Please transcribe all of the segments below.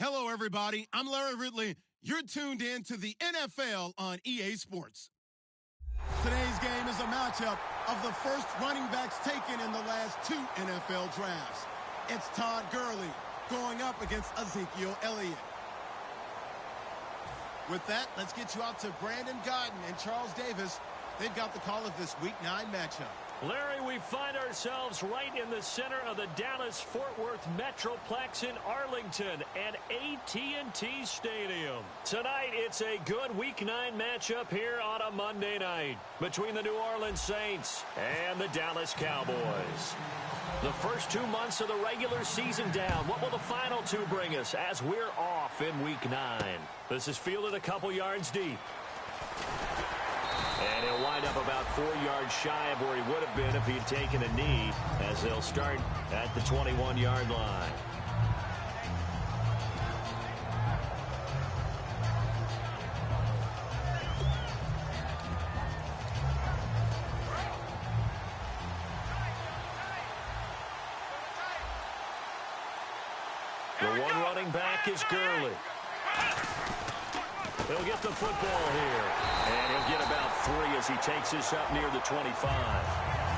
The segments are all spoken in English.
Hello, everybody. I'm Larry Ridley. You're tuned in to the NFL on EA Sports. Today's game is a matchup of the first running backs taken in the last 2 NFL drafts. It's Todd Gurley going up against Ezekiel Elliott. With that, let's get you out to Brandon Godden and Charles Davis. They've got the call of this Week 9 matchup. Larry, we find ourselves right in the center of the Dallas-Fort Worth Metroplex in Arlington at AT&T Stadium. Tonight, it's a good Week 9 matchup here on a Monday night between the New Orleans Saints and the Dallas Cowboys. The first 2 months of the regular season down. What will the final 2 bring us as we're off in Week 9? This is fielded a couple yards deep. And he'll wind up about 4 yards shy of where he would have been if he had taken a knee, as they'll start at the 21-yard line. The one running back is Gurley. He'll get the football here. And he'll get about 3 as he takes this up near the 25.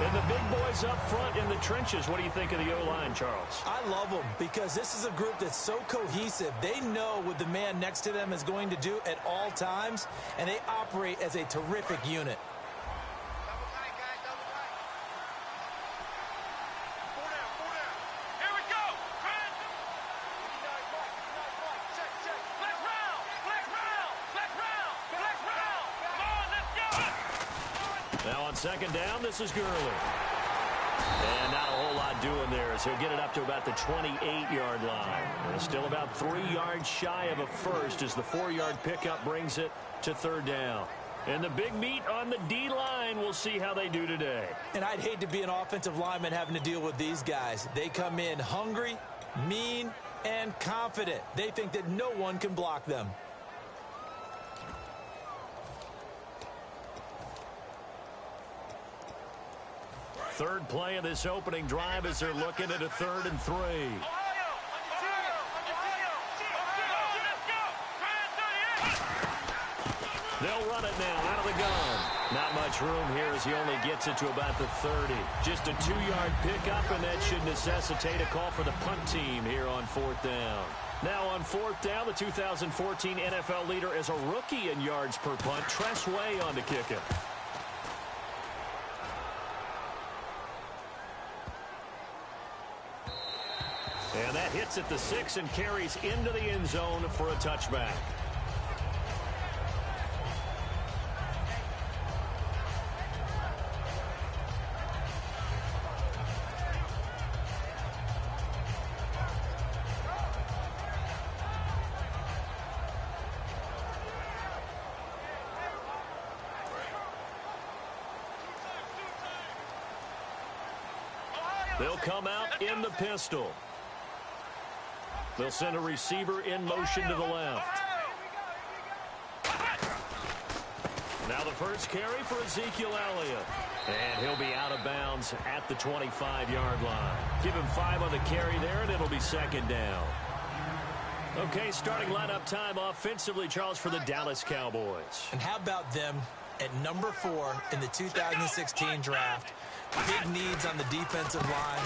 And the big boys up front in the trenches. What do you think of the O-line, Charles? I love them because this is a group that's so cohesive. They know what the man next to them is going to do at all times, and they operate as a terrific unit. Now on second down, this is Gurley. And not a whole lot doing there as he'll get it up to about the 28-yard line. And still about 3 yards shy of a first as the 4-yard pickup brings it to third down. And the big meat on the D-line, we'll see how they do today. And I'd hate to be an offensive lineman having to deal with these guys. They come in hungry, mean, and confident. They think that no one can block them. Third play of this opening drive as they're looking at a 3rd and 3. They'll run it now out of the gun. Not much room here as he only gets it to about the 30. Just a 2-yard pickup, and that should necessitate a call for the punt team here on 4th down. Now on 4th down, the 2014 NFL leader as a rookie in yards per punt, Tress Way on to kick it. And that hits at the 6 and carries into the end zone for a touchback. They'll come out in the pistol. They'll send a receiver in motion to the left. Now the first carry for Ezekiel Elliott. And he'll be out of bounds at the 25-yard line. Give him 5 on the carry there, and it'll be second down. Okay, starting lineup time offensively, Charles, for the Dallas Cowboys. And how about them at number 4 in the 2016 draft? Big needs on the defensive line.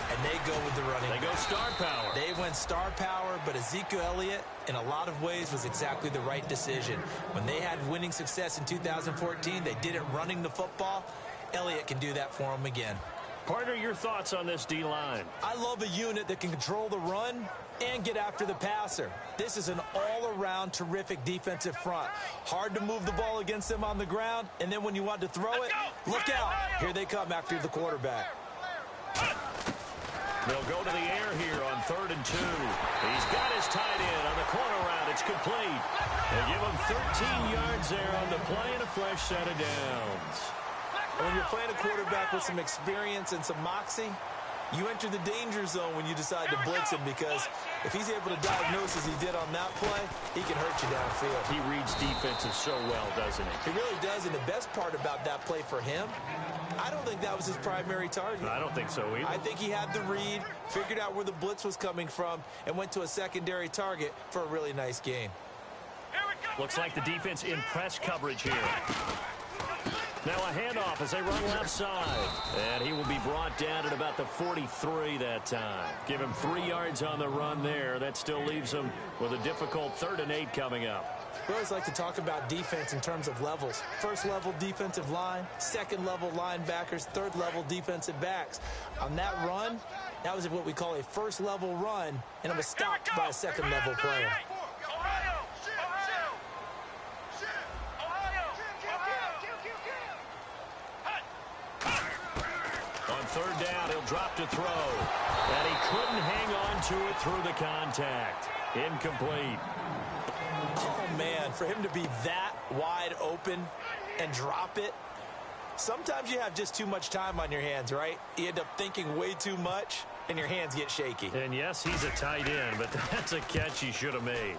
And they go with the running back. They go star power. They went star power, but Ezekiel Elliott, in a lot of ways, was exactly the right decision. When they had winning success in 2014, they did it running the football. Elliott can do that for them again. Partner, your thoughts on this D-line? I love a unit that can control the run and get after the passer. This is an all-around terrific defensive front. Hard to move the ball against them on the ground, and then when you want to throw it, look out. Here they come after the quarterback. They'll go to the air here on 3rd and 2. He's got his tight end on the corner route. It's complete. They give him 13 yards there on the play and a fresh set of downs. When you're playing a quarterback with some experience and some moxie, You enter the danger zone when you decide to blitz him, because if he's able to diagnose as he did on that play, he can hurt you downfield. He reads defenses so well, doesn't he? He really does, and the best part about that play for him, I don't think that was his primary target. I don't think so either. I think he had the read, figured out where the blitz was coming from, and went to a secondary target for a really nice gain. Looks like the defense in press coverage here. Now a handoff as they run left side. And he will be brought down at about the 43 that time. Give him 3 yards on the run there. That still leaves him with a difficult 3rd and 8 coming up. We always like to talk about defense in terms of levels. First level defensive line, second level linebackers, third level defensive backs. On that run, that was what we call a first level run, and it was stopped by a second level player. On 3rd down, he'll drop to throw. And he couldn't hang on to it through the contact. Incomplete. Oh, man, for him to be that wide open and drop it, sometimes you have just too much time on your hands, right? You end up thinking way too much, and your hands get shaky. And yes, he's a tight end, but that's a catch he should have made.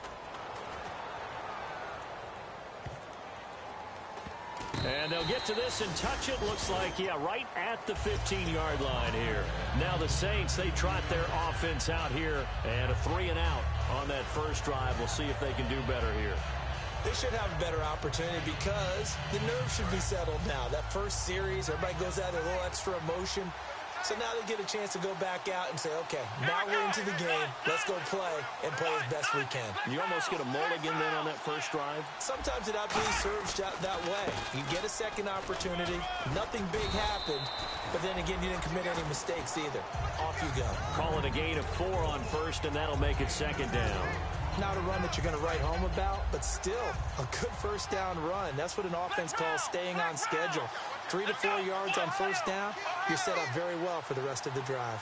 And they'll get to this and touch it. Looks like, yeah, right at the 15-yard line here. Now the Saints, they trot their offense out here, and a 3 and out on that first drive. We'll see if they can do better here. They should have a better opportunity because the nerves should be settled now. That first series, everybody goes out with a little extra emotion. So now they get a chance to go back out and say, okay, now we're into the game. Let's go play and play as best we can. You almost get a mulligan then on that first drive? Sometimes it absolutely serves that way. You get a second opportunity. Nothing big happened. But then again, you didn't commit any mistakes either. Off you go. Call it a gain of 4 on first, and that'll make it 2nd down. Not a run that you're going to write home about, but still a good first down run. That's what an offense calls staying on schedule. 3 to 4 yards on first down, you're set up very well for the rest of the drive.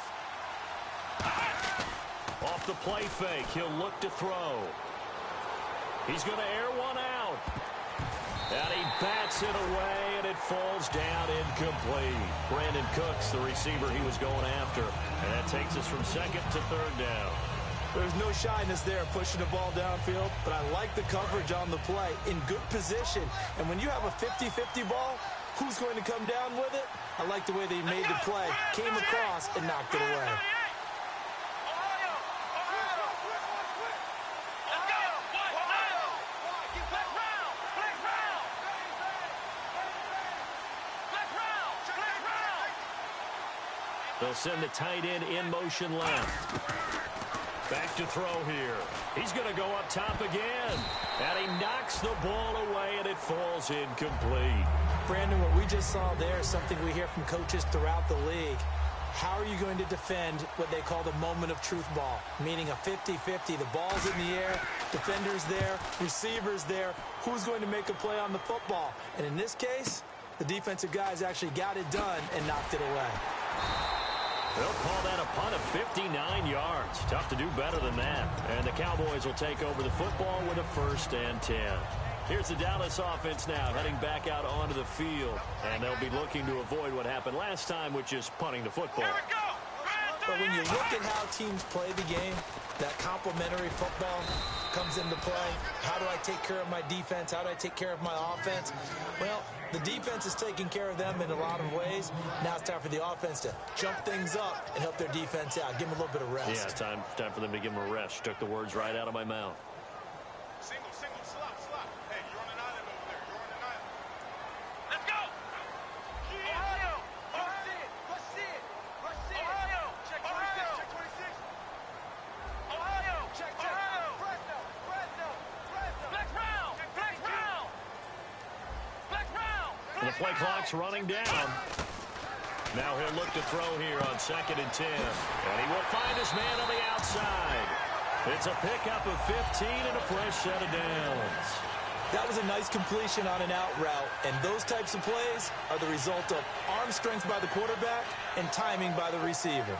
Off the play fake, he'll look to throw. He's going to air one out. And he bats it away, and it falls down incomplete. Brandon Cooks, the receiver he was going after. And that takes us from 2nd to 3rd down. There's no shyness there pushing the ball downfield, but I like the coverage on the play. In good position. And when you have a 50-50 ball, who's going to come down with it? I like the way they made the play, came across, and knocked it away. They'll send the tight end in motion left. Back to throw here. He's going to go up top again. And he knocks the ball away, and it falls incomplete. Brandon, what we just saw there is something we hear from coaches throughout the league. How are you going to defend what they call the moment of truth ball? Meaning a 50-50. The ball's in the air, defenders there, receivers there. Who's going to make a play on the football? And in this case, the defensive guys actually got it done and knocked it away. They'll call that a punt of 59 yards. Tough to do better than that. And the Cowboys will take over the football with a 1st and 10. Here's the Dallas offense now heading back out onto the field. And they'll be looking to avoid what happened last time, which is punting the football. But when you look at how teams play the game, that complementary football comes into play. How do I take care of my defense? How do I take care of my offense? Well, the defense is taking care of them in a lot of ways. Now it's time for the offense to jump things up and help their defense out. Give them a little bit of rest. Yeah, time for them to give them a rest. Took the words right out of my mouth. Single, slot. Hey, you're on an island over there. You're on an island. Let's go! Ohio! Rush it! Ohio! Check 26, Ohio! Check. Fresno! Black round! The play clock's running down. Now he'll look to throw here on 2nd and 10. And he will find his man on the outside. It's a pickup of 15 and a fresh set of downs. That was a nice completion on an out route, and those types of plays are the result of arm strength by the quarterback and timing by the receiver.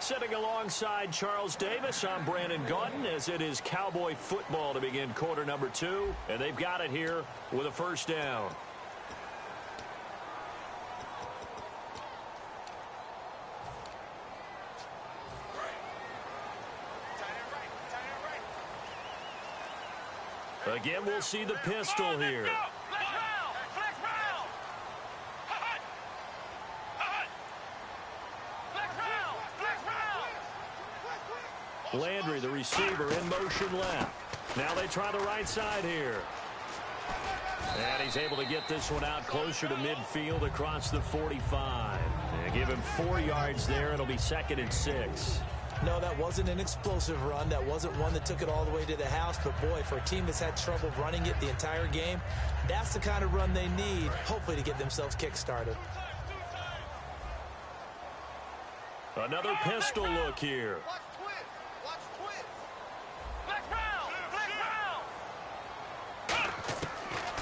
Sitting alongside Charles Davis, I'm Brandon Gaudin, as it is Cowboy football to begin quarter number 2. And they've got it here with a first down. Again, we'll see the pistol here. Landry, the receiver, in motion left. Now they try the right side here. And he's able to get this one out closer to midfield across the 45. And give him 4 yards there. It'll be 2nd and 6. No, that wasn't an explosive run. That wasn't one that took it all the way to the house. But, boy, for a team that's had trouble running it the entire game, that's the kind of run they need, hopefully, to get themselves kick-started. Another pistol look here.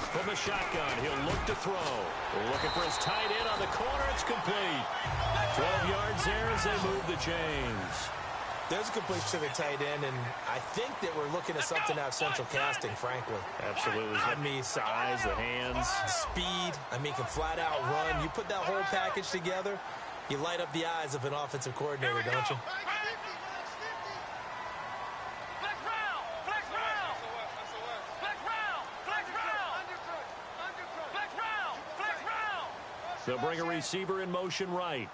From the shotgun, he'll look to throw. Looking for his tight end on the corner. It's complete. 12 yards there as they move the chains. There's a completion to the tight end, and I think that we're looking at something out of central casting, frankly. Absolutely. I mean, size, the hands. Speed. I mean, can flat out run. You put that whole package together, you light up the eyes of an offensive coordinator, don't you? They'll bring a receiver in motion right.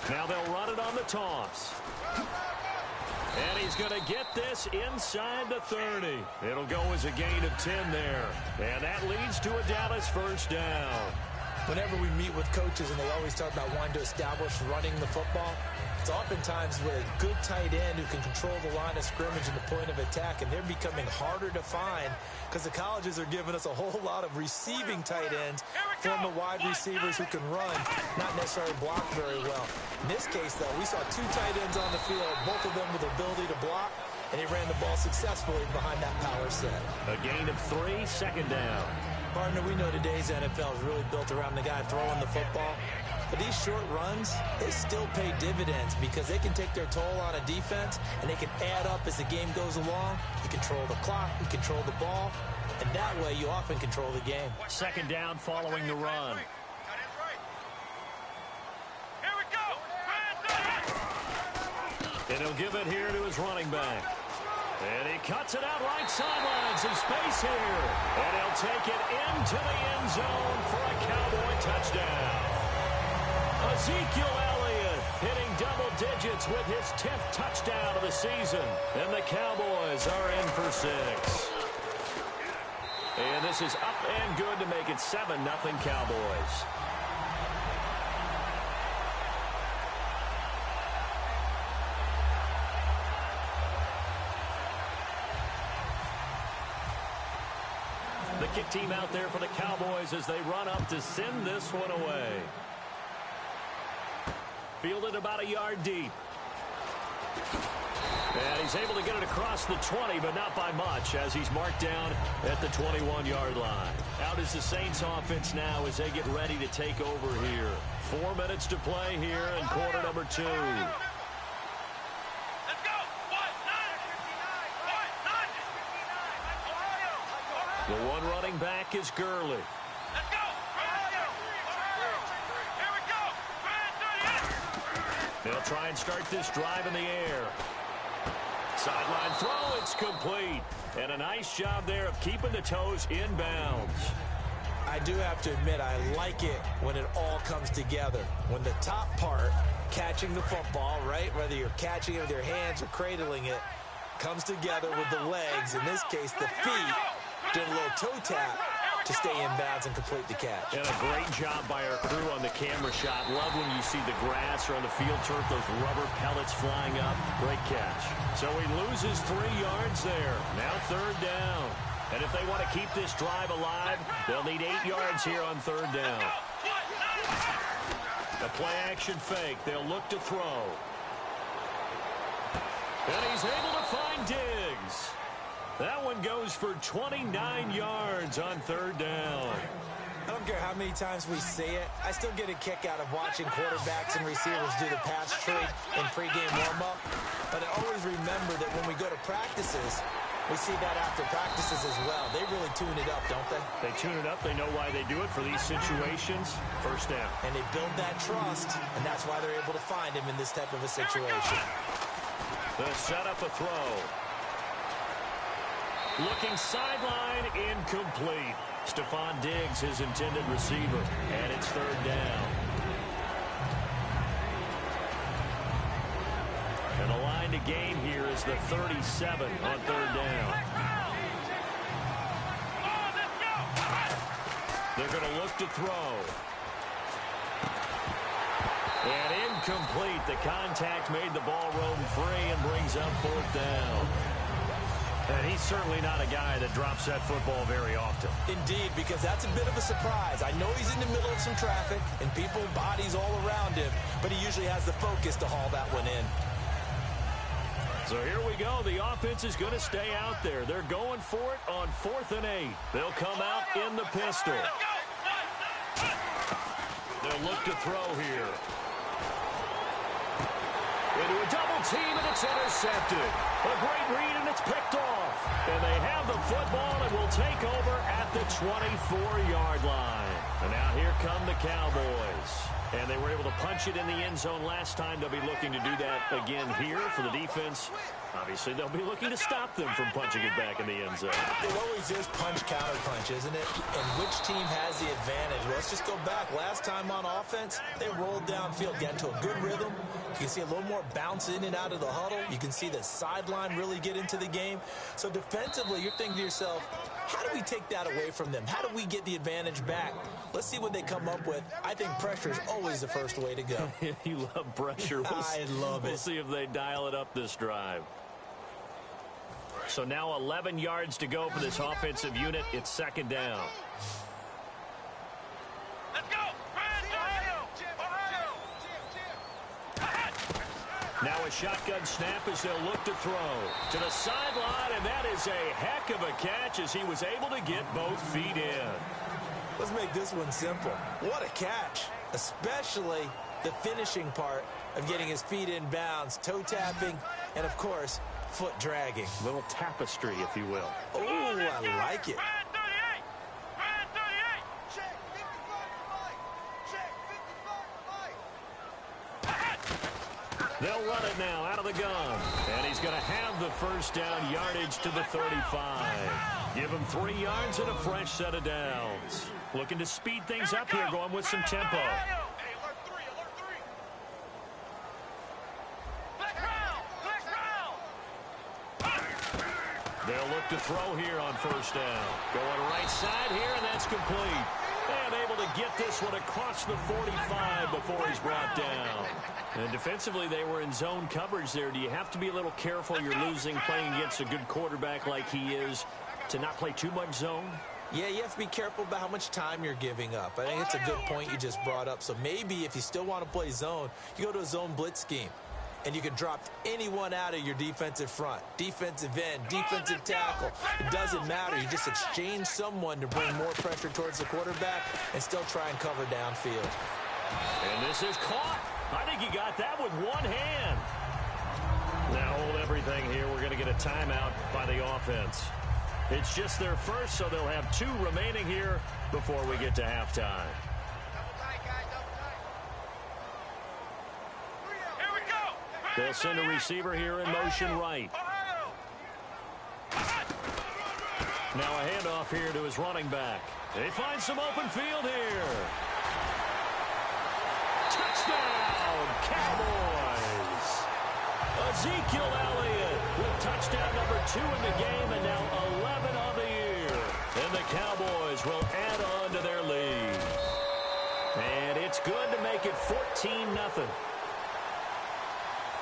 Now they'll run it on the toss. And he's going to get this inside the 30. It'll go as a gain of 10 there. And that leads to a Dallas first down. Whenever we meet with coaches and they always talk about wanting to establish running the football, it's oftentimes with a good tight end who can control the line of scrimmage and the point of attack, and they're becoming harder to find because the colleges are giving us a whole lot of receiving tight ends, former wide receivers who can run, not necessarily block very well. In this case, though, we saw 2 tight ends on the field, both of them with the ability to block, and he ran the ball successfully behind that power set. A gain of 3, 2nd down. Partner, we know today's NFL is really built around the guy throwing the football. But these short runs, they still pay dividends because they can take their toll on a defense and they can add up as the game goes along. You control the clock, you control the ball, and that way you often control the game. 2nd down following the run. Here we go. And he'll give it here to his running back. And he cuts it out right sideline. Some space here. And he'll take it into the end zone for a Cowboy touchdown. Ezekiel Elliott hitting double digits with his 10th touchdown of the season. And the Cowboys are in for 6. And this is up and good to make it 7-0 Cowboys. The kick team out there for the Cowboys as they run up to send this one away. Fielded about a yard deep. And he's able to get it across the 20, but not by much, as he's marked down at the 21-yard line. Out is the Saints offense now as they get ready to take over here. 4 minutes to play here in quarter number 2. The one running back is Gurley. Let's go. Here we go. They'll try and start this drive in the air. Sideline throw, it's complete. And a nice job there of keeping the toes inbounds. I do have to admit, I like it when it all comes together. When the top part, catching the football, right, whether you're catching it with your hands or cradling it, comes together with the legs, in this case the feet, doing a little toe tap to stay in bounds and complete the catch. And a great job by our crew on the camera shot. Love when you see the grass or on the field turf, those rubber pellets flying up. Great catch. So he loses 3 yards there. Now 3rd down. And if they want to keep this drive alive, they'll need 8 yards here on 3rd down. A play-action fake. They'll look to throw. And he's able to find Diggs. That one goes for 29 yards on 3rd down. I don't care how many times we see it. I still get a kick out of watching quarterbacks and receivers do the pass tree in pregame warm-up. But I always remember that when we go to practices, we see that after practices as well. They really tune it up, don't they? They tune it up. They know why they do it for these situations. First down. And they build that trust, and that's why they're able to find him in this type of a situation. The setup, a throw. Looking sideline, incomplete. Stephon Diggs, his intended receiver, and it's third down. And the line to gain here is the 37 on third down. They're going to look to throw. And incomplete. The contact made the ball roam free and brings up fourth down. And he's certainly not a guy that drops that football very often. Indeed, because that's a bit of a surprise. I know he's in the middle of some traffic and people, bodies all around him, but he usually has the focus to haul that one in. So here we go. The offense is going to stay out there. They're going for it on 4th and 8. They'll come out in the pistol. They'll look to throw here. Into a double team, and it's intercepted. A great read, and it's picked off. And they have the football and will take over at the 24-yard line. And now here come the Cowboys. And they were able to punch it in the end zone last time. They'll be looking to do that again here for the defense. Obviously, they'll be looking to stop them from punching it back in the end zone. It always is punch-counter-punch, isn't it? And which team has the advantage? Well, let's just go back. Last time on offense, they rolled downfield, got into a good rhythm. You can see a little more bounce in and out of the huddle. You can see the sideline really get into the game. So defensively, you're thinking to yourself, how do we take that away from them? How do we get the advantage back? Let's see what they come up with. I think pressure is always the first way to go. You love pressure. I love it. We'll see if they dial it up this drive. So now 11 yards to go for this offensive unit. It's second down. Let's go! Now a shotgun snap as they'll look to throw. To the sideline, and that is a heck of a catch as he was able to get both feet in. Let's make this one simple. What a catch, especially the finishing part of getting his feet in bounds, toe tapping, and of course, foot dragging. Little tapestry, if you will. Oh, I like it. They'll run it now out of the gun. And he's going to have the first down, yardage to the 35. Give him 3 yards and a fresh set of downs. Looking to speed things up here, going with some tempo. They'll look to throw here on first down. Going right side here, and that's complete. And able to get this one across the 45 before he's brought down. And defensively, they were in zone coverage there. Do you have to be a little careful? You're losing playing against a good quarterback like he is to not play too much zone? Yeah, you have to be careful about how much time you're giving up. I think it's a good point you just brought up. So maybe if you still want to play zone, you go to a zone blitz scheme. And you can drop anyone out of your defensive front, defensive end, defensive tackle. It doesn't matter. You just exchange someone to bring more pressure towards the quarterback and still try and cover downfield. And this is caught. I think he got that with one hand. Now hold everything here. We're going to get a timeout by the offense. It's just their first, so they'll have 2 remaining here before we get to halftime. They'll send a receiver here in motion right. Now a handoff here to his running back. They find some open field here. Touchdown, Cowboys. Ezekiel Elliott with touchdown number 2 in the game and now 11 on the year. And the Cowboys will add on to their lead. And it's good to make it 14-0.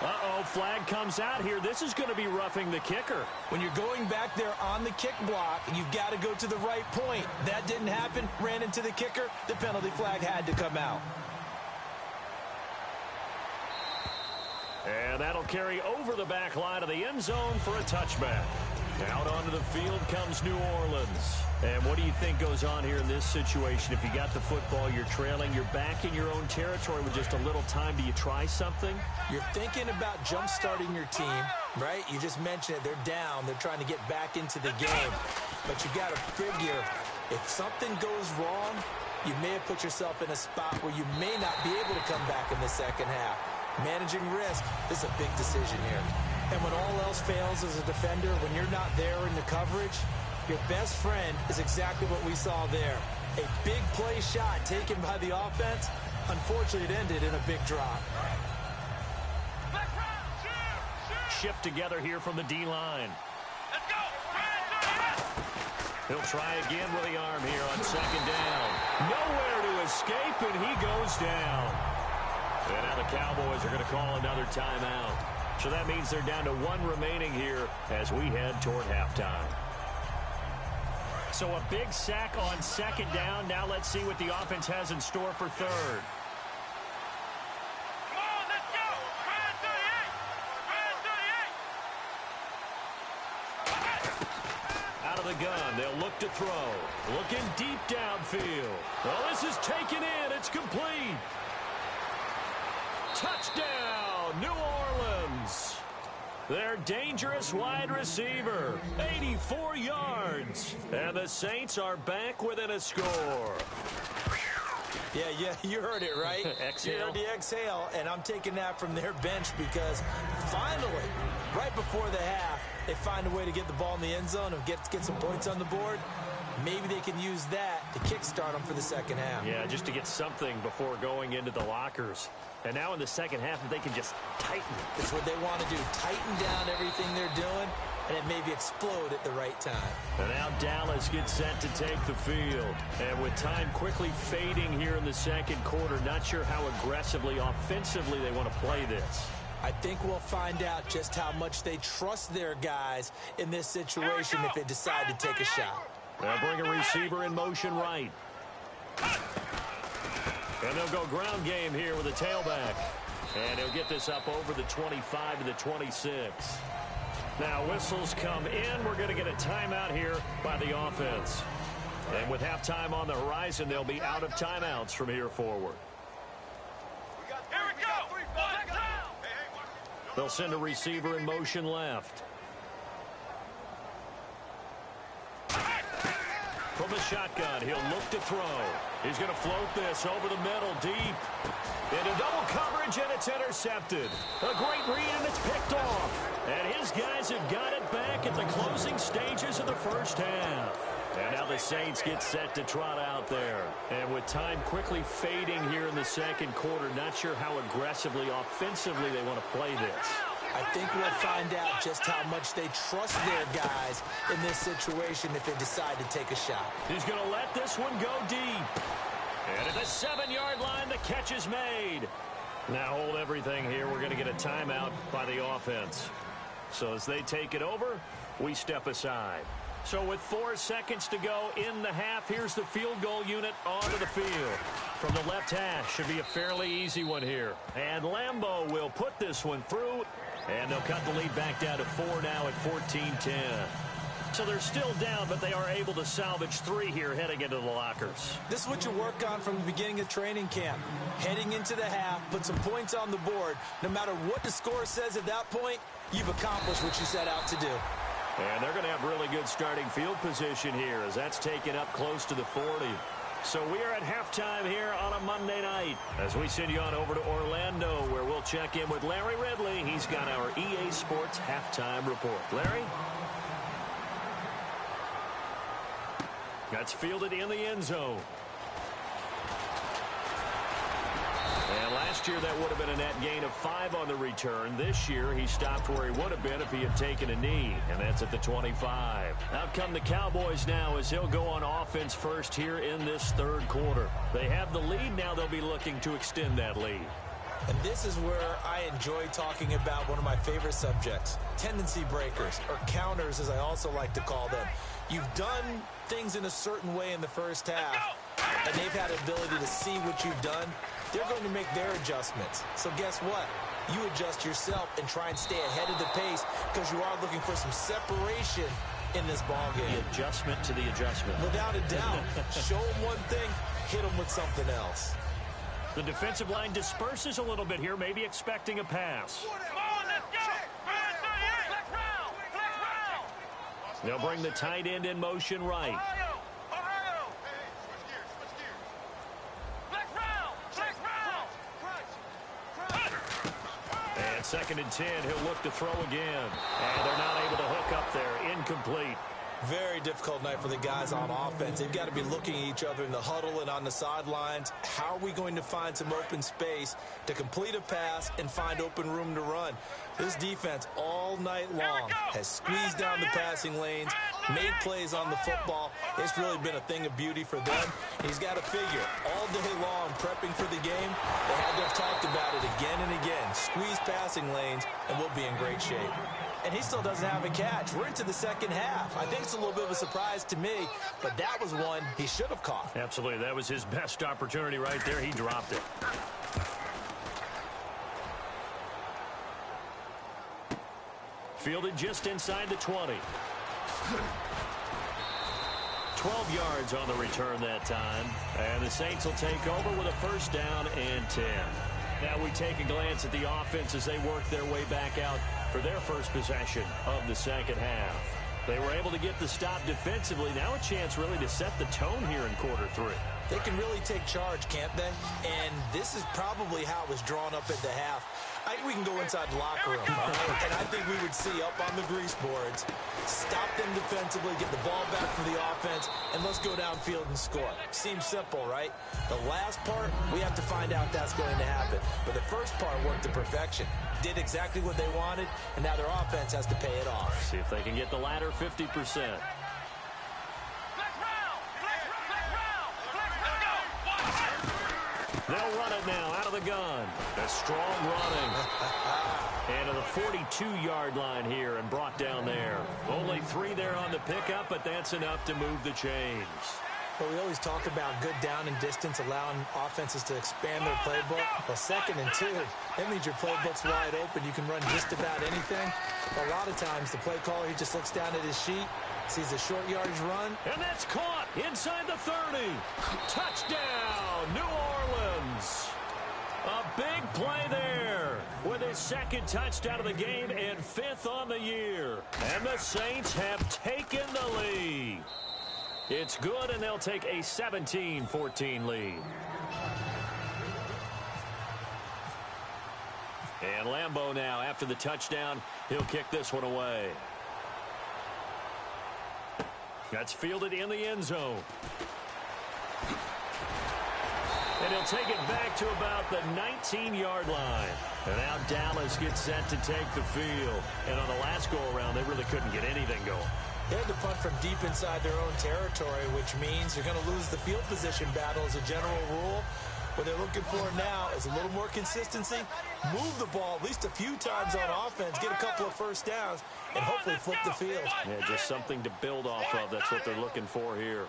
Uh-oh, flag comes out here. This is going to be roughing the kicker. When you're going back there on the kick block, you've got to go to the right point. That didn't happen. Ran into the kicker. The penalty flag had to come out. And that'll carry over the back line of the end zone for a touchback. Out onto the field comes New Orleans. And what do you think goes on here in this situation? If you got the football, you're trailing, you're back in your own territory with just a little time. Do you try something? You're thinking about jump-starting your team, right? You just mentioned it. They're down. They're trying to get back into the game. But you got to figure, if something goes wrong, you may have put yourself in a spot where you may not be able to come back in the second half. Managing risk is a big decision here. And when all else fails as a defender, when you're not there in the coverage, your best friend is exactly what we saw there. A big play shot taken by the offense. Unfortunately, it ended in a big drop. Shift together here from the D-line. Let's go. He'll try again with the arm here on second down. Nowhere to escape, and he goes down. And now the Cowboys are going to call another timeout. So that means they're down to one remaining here as we head toward halftime. So a big sack on second down. Now let's see what the offense has in store for third. Come on, let's go. Brand 38. Out of the gun, they'll look to throw. Looking deep downfield. Well, this is taken in. It's complete. Touchdown, New Orleans. Their dangerous wide receiver, 84 yards. And the Saints are back within a score. Yeah, you heard it, right? Exhale. You heard the exhale, and I'm taking that from their bench because finally, right before the half, they find a way to get the ball in the end zone and get some points on the board. Maybe they can use that to kickstart them for the second half. Yeah, just to get something before going into the lockers. And now in the second half, if they can just tighten. It's what they want to do. Tighten down everything they're doing, and it maybe explode at the right time. And now Dallas gets set to take the field. And with time quickly fading here in the second quarter, not sure how aggressively, offensively they want to play this. I think we'll find out just how much they trust their guys in this situation if they decide to take a shot. They'll bring a receiver in motion right. And they'll go ground game here with a tailback. And he'll get this up over the 25 to the 26. Now whistles come in. We're going to get a timeout here by the offense. And with halftime on the horizon, they'll be out of timeouts from here forward. Here we go. They'll send a receiver in motion left. From the shotgun, he'll look to throw. He's going to float this over the middle, deep. Into double coverage, and it's intercepted. A great read, and it's picked off. And his guys have got it back at the closing stages of the first half. And now the Saints get set to trot out there. And with time quickly fading here in the second quarter, not sure how aggressively, offensively they want to play this. I think we'll find out just how much they trust their guys in this situation if they decide to take a shot. He's going to let this one go deep. And at the 7-yard line, the catch is made. Now hold everything here. We're going to get a timeout by the offense. So as they take it over, we step aside. So with 4 seconds to go in the half, here's the field goal unit onto the field. From the left hash, should be a fairly easy one here. And Lambeau will put this one through. And they'll cut the lead back down to 4 now at 14-10. So they're still down, but they are able to salvage 3 here heading into the lockers. This is what you work on from the beginning of training camp. Heading into the half, put some points on the board. No matter what the score says at that point, you've accomplished what you set out to do. And they're going to have really good starting field position here as that's taken up close to the 40. So we are at halftime here on a Monday night as we send you on over to Orlando where we'll check in with Larry Ridley. He's got our EA Sports halftime report. Larry? That's fielded in the end zone. And last year that would have been a net gain of 5 on the return. This year he stopped where he would have been if he had taken a knee, and that's at the 25. Out come the Cowboys now as he'll go on offense first here in this third quarter. They have the lead. Now they'll be looking to extend that lead. And this is where I enjoy talking about one of my favorite subjects, tendency breakers, or counters as I also like to call them. You've done things in a certain way in the first half. and they've had the ability to see what you've done, they're going to make their adjustments. So guess what? You adjust yourself and try and stay ahead of the pace because you are looking for some separation in this ball game. The adjustment to the adjustment. Without a doubt. Show them one thing, hit them with something else. The defensive line disperses a little bit here, maybe expecting a pass. They'll bring the tight end in motion right. And 2nd and 10, he'll look to throw again. And they're not able to hook up there. Incomplete. Very difficult night for the guys on offense. They've got to be looking at each other in the huddle and on the sidelines. How are we going to find some open space to complete a pass and find open room to run? This defense all night long has squeezed down the passing lanes, made plays on the football. It's really been a thing of beauty for them. He's got to figure all day long prepping for the game. They had to have talked about it again and again. Squeeze passing lanes and we'll be in great shape. And he still doesn't have a catch. We're into the second half. I think it's a little bit of a surprise to me, but that was one he should have caught. Absolutely. That was his best opportunity right there. He dropped it. Fielded just inside the 20. 12 yards on the return that time. And the Saints will take over with a 1st down and 10. Now we take a glance at the offense as they work their way back out for their first possession of the second half. They were able to get the stop defensively. Now a chance really to set the tone here in quarter 3. They can really take charge, can't they? And this is probably how it was drawn up at the half. I think we can go inside the locker room, and I think we would see up on the grease boards, stop them defensively, get the ball back for the offense, and let's go downfield and score. Seems simple, right? The last part, we have to find out that's going to happen. But the first part worked to perfection. Did exactly what they wanted, and now their offense has to pay it off. See if they can get the latter 50%. They'll run it now out of the gun. A strong running. And to the 42-yard line here and brought down there. Only 3 there on the pickup, but that's enough to move the chains. But we always talk about good down and distance, allowing offenses to expand their playbook. Well, 2nd and 2, that means your playbook's wide open. You can run just about anything. A lot of times, the play caller, he just looks down at his sheet, sees a short yardage run. And that's caught inside the 30. Touchdown, New Orleans. A big play there with his 2nd touchdown of the game and 5th on the year. And the Saints have taken the lead. It's good, and they'll take a 17-14 lead. And Lambeau now, after the touchdown, he'll kick this one away. That's fielded in the end zone. And he'll take it back to about the 19-yard line. And now Dallas gets set to take the field. And on the last go-around, they really couldn't get anything going. They had to punt from deep inside their own territory, which means they're going to lose the field position battle as a general rule. What they're looking for now is a little more consistency, move the ball at least a few times on offense, get a couple of 1st downs, and hopefully flip the field. Yeah, just something to build off of. That's what they're looking for here.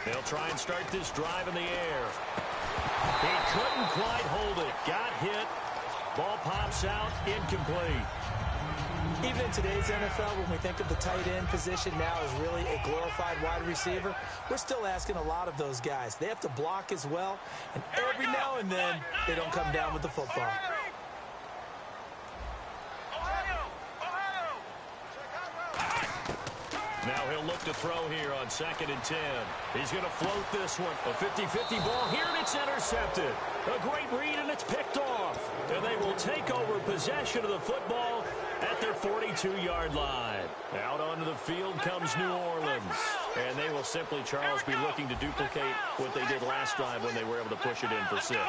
They'll try and start this drive in the air. He couldn't quite hold it. Got hit. Ball pops out. Incomplete. Even in today's NFL, when we think of the tight end position now as really a glorified wide receiver, we're still asking a lot of those guys. They have to block as well, and every now and then, they don't come down with the football. Now he'll look to throw here on 2nd and 10. He's going to float this one. A 50-50 ball here, and it's intercepted. A great read, and it's picked off. And they will take over possession of the football at their 42-yard line. Out onto the field comes New Orleans. And they will simply, Charles, be looking to duplicate what they did last drive when they were able to push it in for 6.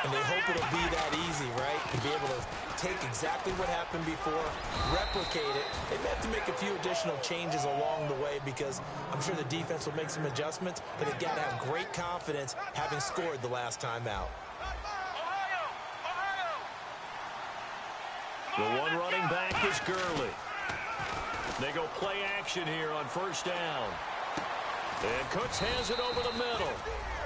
And they hope it'll be that easy, right? To be able to take exactly what happened before, replicate it. They may have to make a few additional changes along the way because I'm sure the defense will make some adjustments, but they've got to have great confidence having scored the last time out. The one running back is Gurley. They go play action here on first down. And Cooks has it over the middle.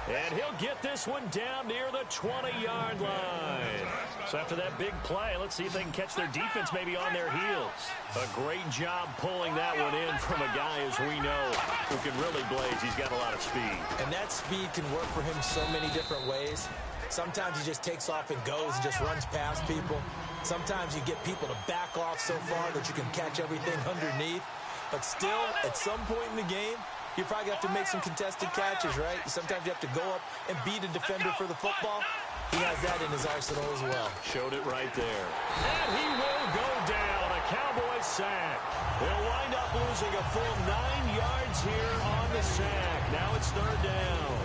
And he'll get this one down near the 20-yard line. So after that big play, let's see if they can catch their defense maybe on their heels. A great job pulling that one in from a guy, as we know, who can really blaze. He's got a lot of speed. And that speed can work for him so many different ways. Sometimes he just takes off and goes and just runs past people. Sometimes you get people to back off so far that you can catch everything underneath. But still, at some point in the game, you probably have to make some contested catches, right? Sometimes you have to go up and beat a defender for the football. He has that in his arsenal as well. Showed it right there. And he will go down. A Cowboys sack. They'll wind up losing a full 9 yards here on the sack. Now it's third down.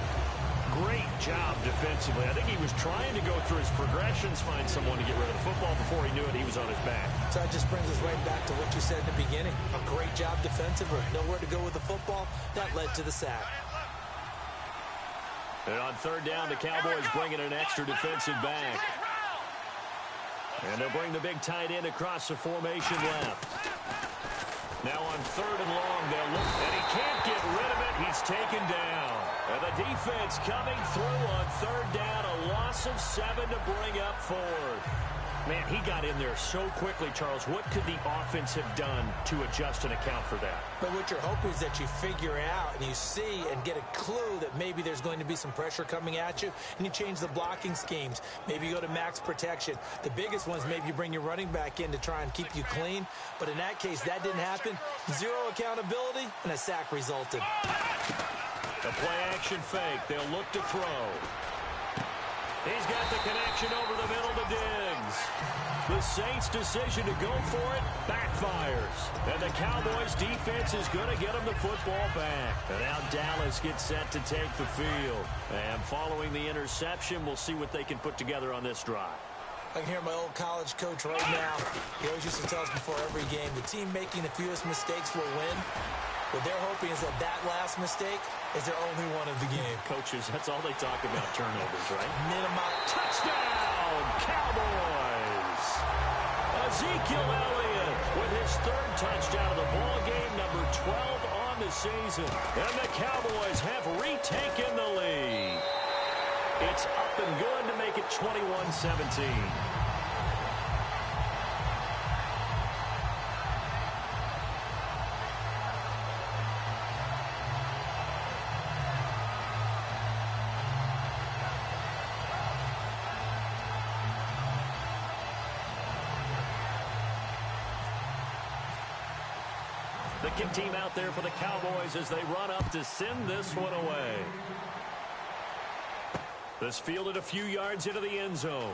Great job defensively. I think he was trying to go through his progressions, find someone to get rid of the football. Before he knew it, he was on his back. So that just brings us right back to what you said in the beginning. A great job defensively. Nowhere to go with the football. That led to the sack. And on third down, the Cowboys bring in an extra defensive back. And they'll bring the big tight end across the formation left. Now on third and long, they'll look, and he can't get rid of it. He's taken down. And the defense coming through on third down, a loss of 7 to bring up fourth. Man, he got in there so quickly, Charles. What could the offense have done to adjust and account for that? But what you're hoping is that you figure out and you see and get a clue that maybe there's going to be some pressure coming at you, and you change the blocking schemes. Maybe you go to max protection. The biggest ones, maybe you bring your running back in to try and keep you clean. But in that case, that didn't happen. Zero accountability, and a sack resulted. A play-action fake. They'll look to throw. He's got the connection over the middle to Diggs. The Saints' decision to go for it backfires. And the Cowboys' defense is going to get him the football back. And now Dallas gets set to take the field. And following the interception, we'll see what they can put together on this drive. I can hear my old college coach right now. He always used to tell us before every game, the team making the fewest mistakes will win. What they're hoping is that that last mistake is their only one of the game. Coaches, that's all they talk about, turnovers, right? Minimize. Touchdown, Cowboys! Ezekiel Elliott with his third touchdown of the ball game, number 12 on the season. And the Cowboys have retaken the lead. It's up and good to make it 21-17. The kick team out there for the Cowboys as they run up to send this one away. This fielded a few yards into the end zone.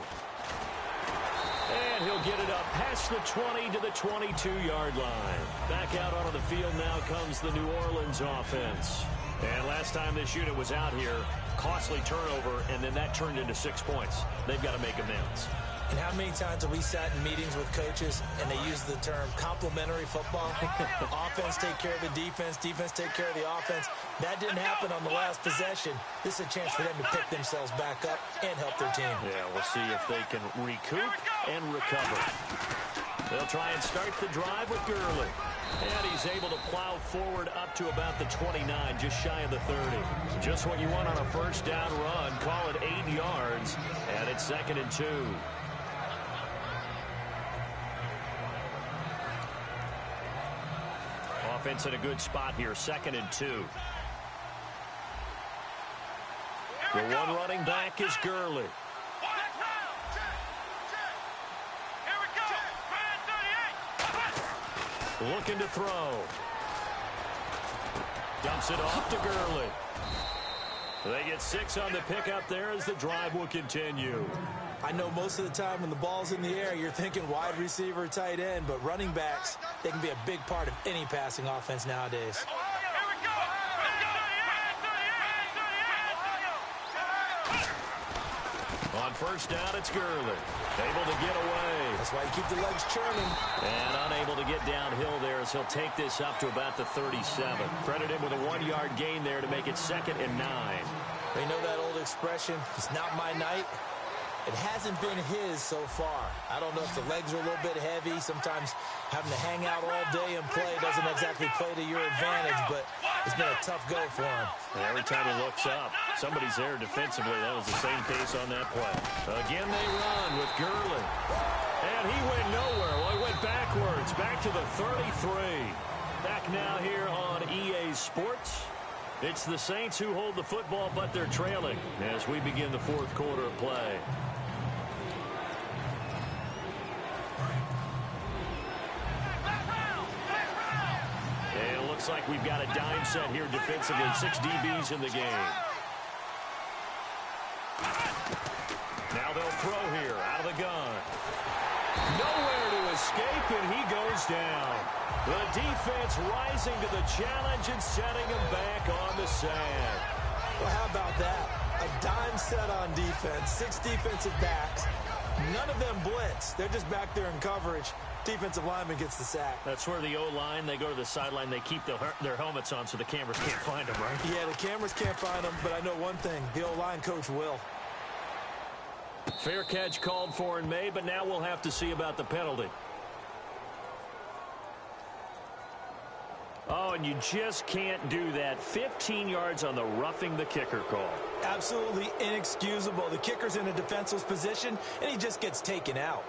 And he'll get it up past the 20 to the 22-yard line. Back out onto the field now comes the New Orleans offense. And last time this unit was out here, costly turnover, and then that turned into 6 points. They've got to make amends. And how many times have we sat in meetings with coaches and they use the term complementary football? Offense take care of the defense, defense take care of the offense. That didn't happen on the last possession. This is a chance for them to pick themselves back up and help their team. Yeah, we'll see if they can recoup and recover. They'll try and start the drive with Gurley. And he's able to plow forward up to about the 29, just shy of the 30. Just what you want on a first down run. Call it 8 yards, and it's 2nd and 2. Offense in a good spot here, 2nd and 2. The one running back is Gurley. Looking to throw. Dumps it off to Gurley. They get 6 on the pickup there as the drive will continue. I know most of the time when the ball's in the air, you're thinking wide receiver, tight end, but running backs, they can be a big part of any passing offense nowadays. On first down, it's Gurley. Able to get away. That's why you keep the legs churning. And unable to get downhill there as he'll take this up to about the 37. Credit him with a 1-yard gain there to make it 2nd and 9. They know that old expression, it's not my night. It hasn't been his so far. I don't know if the legs are a little bit heavy. Sometimes having to hang out all day and play doesn't exactly play to your advantage, but it's been a tough go for him. And every time he looks up, somebody's there defensively. That was the same case on that play. Again, they run with Gurley. And he went nowhere. Well, he went backwards, back to the 33. Back now here on EA Sports. It's the Saints who hold the football, but they're trailing as we begin the fourth quarter of play. And it looks like we've got a dime set here defensively. 6 DBs in the game. Now they'll throw here out of the gun. Nowhere to escape, and he goes down. The defense rising to the challenge and setting him back on the sand. Well, how about that? A dime set on defense, 6 defensive backs. None of them blitz. They're just back there in coverage. Defensive lineman gets the sack. That's where the O-line, they go to the sideline, they keep their helmets on so the cameras can't find them, right? Yeah, the cameras can't find them, but I know one thing. The O-line coach will. Fair catch called for and made, but now we'll have to see about the penalty. Oh, and you just can't do that. 15 yards on the roughing the kicker call. Absolutely inexcusable. The kicker's in a defenseless position, and he just gets taken out.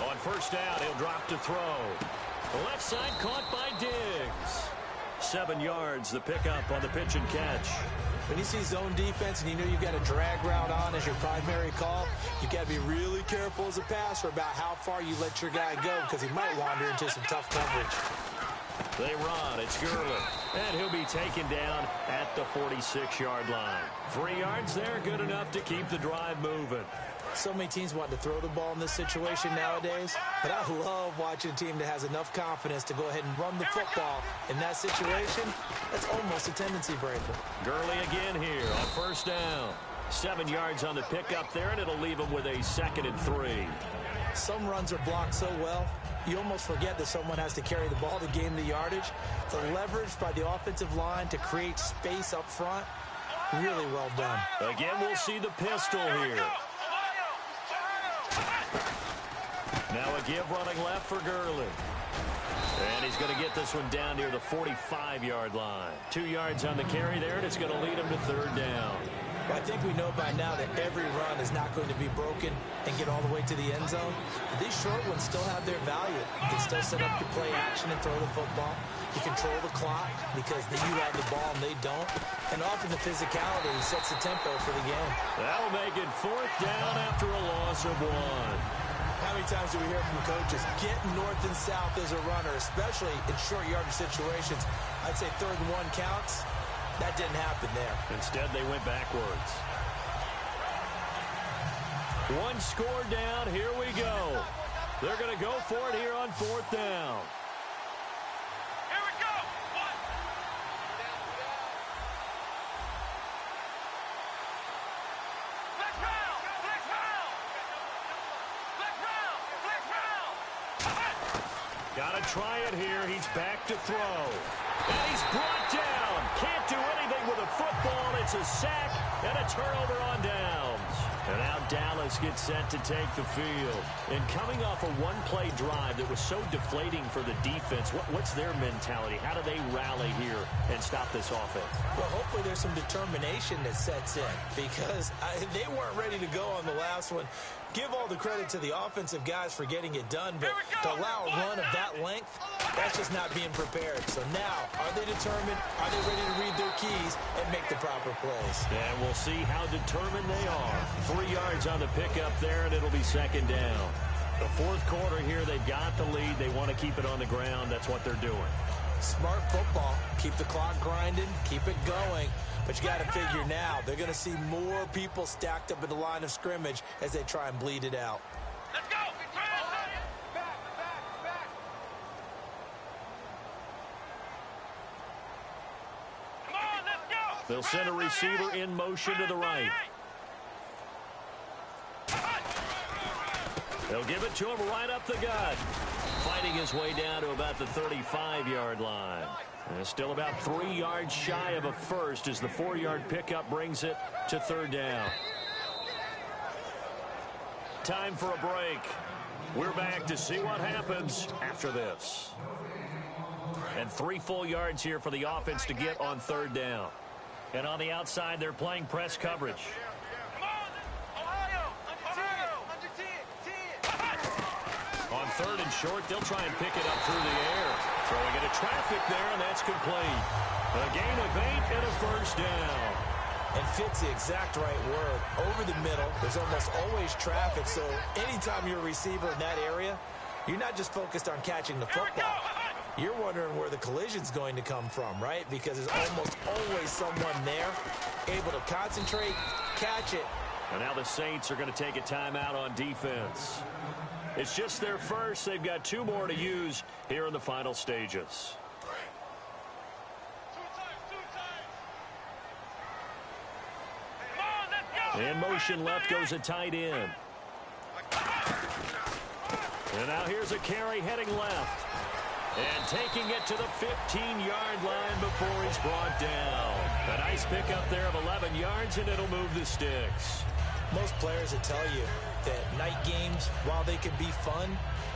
On first down, he'll drop to throw. The left side caught by Diggs. 7 yards, the pickup on the pitch and catch. When you see zone defense and you know you've got a drag route on as your primary call, you've got to be really careful as a passer about how far you let your guy go because he might wander into some tough coverage. They run. It's Gurley. And he'll be taken down at the 46-yard line. 3 yards there, good enough to keep the drive moving. So many teams want to throw the ball in this situation nowadays, but I love watching a team that has enough confidence to go ahead and run the football. In that situation, that's almost a tendency breaker. Gurley again here on first down. 7 yards on the pickup there, and it'll leave him with a 2nd and 3. Some runs are blocked so well, you almost forget that someone has to carry the ball to gain the yardage. The leverage by the offensive line to create space up front, really well done. Again, we'll see the pistol here. Now a give running left for Gurley. And he's going to get this one down near the 45-yard line. 2 yards on the carry there, and it's going to lead him to 3rd down. Well, I think we know by now that every run is not going to be broken and get all the way to the end zone. But these short ones still have their value. You can still set up your play action and throw the football. You control the clock because you have the ball and they don't. And often the physicality sets the tempo for the game. That'll make it 4th down after a loss of 1. How many times do we hear from coaches, get north and south as a runner, especially in short yardage situations? I'd say 3rd and 1 counts. That didn't happen there. Instead, they went backwards. 1 score down. Here we go. They're going to go for it here on 4th down. Here we go. One. Flex round. Flex round. Flex round. Flex round. Got to try it here. He's back to throw. And he's brought down. Can't do anything with a football. It's a sack and a turnover on downs. And now Dallas gets set to take the field. And coming off a one-play drive that was so deflating for the defense, what's their mentality? How do they rally here and stop this offense? Well, hopefully there's some determination that sets in because they weren't ready to go on the last one. Give all the credit to the offensive guys for getting it done, but to allow a run of that length, that's just not being prepared. So now, are they determined? Are they ready to read their keys and make the proper plays? And we'll see how determined they are. 3 yards on the pickup there, and it'll be 2nd down. The 4th quarter here, they've got the lead. They want to keep it on the ground. That's what they're doing. Smart football. Keep the clock grinding. Keep it going. But you got to figure now, they're going to see more people stacked up in the line of scrimmage as they try and bleed it out. Let's go. Back. Come on, let's go. They'll send a receiver in motion to the right. They'll give it to him right up the gut. Fighting his way down to about the 35-yard line. And still about 3 yards shy of a first as the 4-yard pickup brings it to third down. Time for a break. We're back to see what happens after this. And 3 full yards here for the offense to get on third down. And on the outside, they're playing press coverage. On third and short, they'll try and pick it up through the air. Throwing into traffic there, and that's complete. A gain of 8 and a first down. And fits the exact right word. Over the middle, there's almost always traffic, so anytime you're a receiver in that area, you're not just focused on catching the football. You're wondering where the collision's going to come from, right? Because there's almost always someone there able to concentrate, catch it. And now the Saints are going to take a timeout on defense. It's just their first. They've got 2 more to use here in the final stages. In motion left goes a tight end. And now here's a carry heading left. And taking it to the 15-yard line before he's brought down. A nice pickup there of 11 yards, and it'll move the sticks. Most players will tell you that night games, while they can be fun,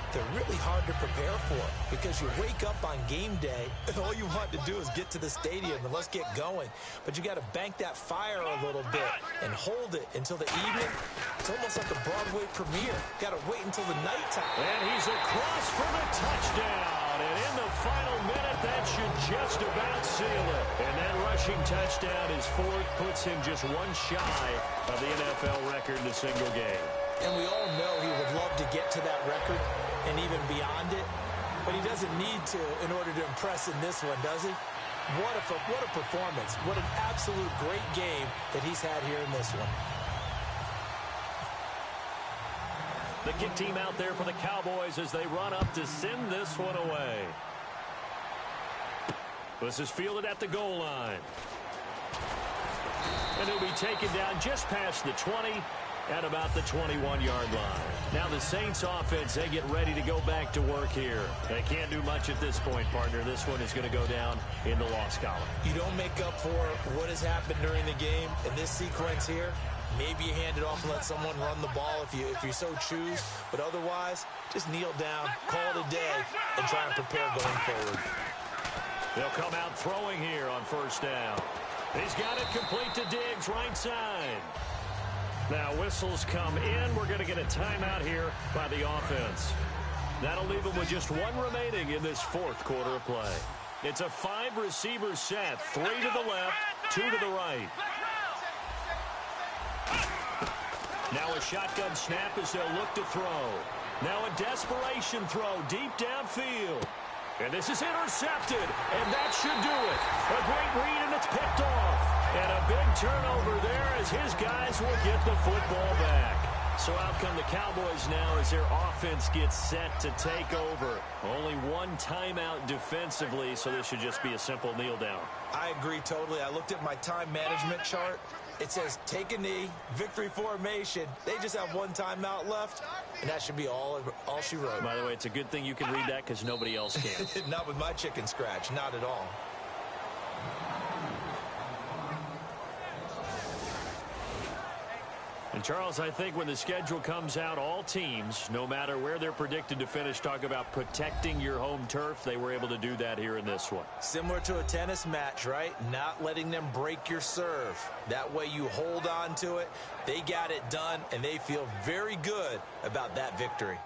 they're really hard to prepare for because you wake up on game day and all you want to do is get to the stadium and let's get going. But you got to bank that fire a little bit and hold it until the evening. It's almost like a Broadway premiere. Got to wait until the nighttime. And he's across for the touchdown. And in the final minute, that should just about seal it. And that rushing touchdown, his 4th, puts him just 1 shy of the NFL record in a single game. And we all know he would love to get to that record and even beyond it, but he doesn't need to in order to impress in this one, does he? What a performance. What an absolute great game that he's had here in this one. The kick team out there for the Cowboys as they run up to send this one away. This is fielded at the goal line. And he'll be taken down just past the 20 at about the 21-yard line. Now the Saints offense, they get ready to go back to work here. They can't do much at this point, partner. This one is going to go down in the loss column. You don't make up for what has happened during the game in this sequence here. Maybe you hand it off and let someone run the ball if you so choose. But otherwise, just kneel down, call it a day, and try and prepare going forward. They'll come out throwing here on first down. He's got it complete to Diggs, right side. Now whistles come in. We're going to get a timeout here by the offense. That'll leave them with just 1 remaining in this 4th quarter of play. It's a 5-receiver set. 3 to the left, 2 to the right. Now a shotgun snap as they'll look to throw. Now a desperation throw deep downfield. And this is intercepted, and that should do it. A great read, and it's picked off. And a big turnover there as his guys will get the football back. So out come the Cowboys now as their offense gets set to take over. Only 1 timeout defensively, so this should just be a simple kneel down. I agree totally. I looked at my time management chart. It says take a knee, victory formation. They just have 1 timeout left, and that should be all she wrote. By the way, it's a good thing you can read that because nobody else can. Not with my chicken scratch, not at all. And, Charles, I think when the schedule comes out, all teams, no matter where they're predicted to finish, talk about protecting your home turf. They were able to do that here in this one. Similar to a tennis match, right? Not letting them break your serve. That way you hold on to it. They got it done, and they feel very good about that victory.